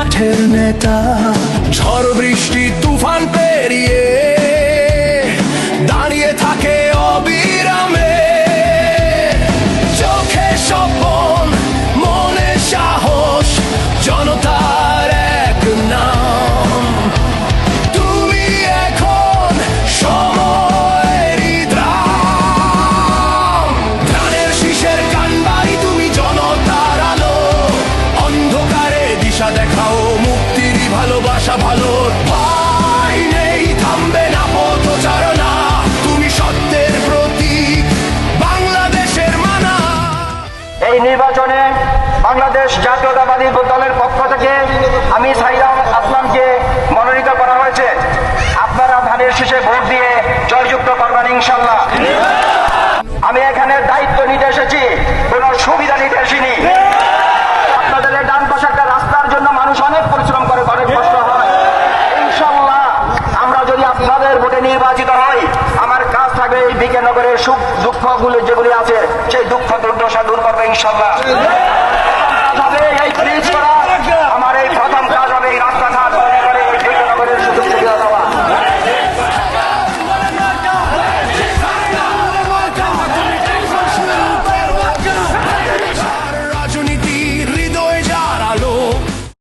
মাঠের নেতা, ঝড় বৃষ্টি তুফান পেরিয়ে দাঁড়িয়ে থাকে অবিরামে। চোখে স্বপন, মনে সাহস, জনতার এক নাম। তুমি এখন সময়েরই দ্রাম। ধানের শীষের কানবাড়ি তুমি, জনতার আলো। অন্ধকারে দিশা দেখাও, মুক্তির ভালোবাসা ভালোর ভয় নেই, থামবে না পথচারণা। তুমি সত্যের প্রতীক, বাংলাদেশের মানা। এই নির্বাচনে বাংলাদেশ জাতীয়তাবাদী দলের পক্ষ থেকে আমি সাইদ আসলামকে মনোনীত করা হয়েছে। আপনারা ধানের শীষে ভোট দিয়ে জয়যুক্ত করবেন ইনশাল্লাহ। আমি এখানে দায়িত্ব নিতে এসেছি, কোন সুবিধা নিতে আসিনি। আপনাদের এই ডান পাশে একটা রাস্তার জন্য মানুষ অনেক পরিশ্রম করে, অনেক কষ্ট হয়। ইনশাল্লাহ আমরা যদি আপনাদের ভোটে নির্বাচিত হই, আমার কাজ থাকবে এই বিকেনগরের সুখ দুঃখগুলো যেগুলি আছে সেই দুঃখ দুর্দশা দূর করবে ইনশাল্লাহ। এই ব্রিজ করা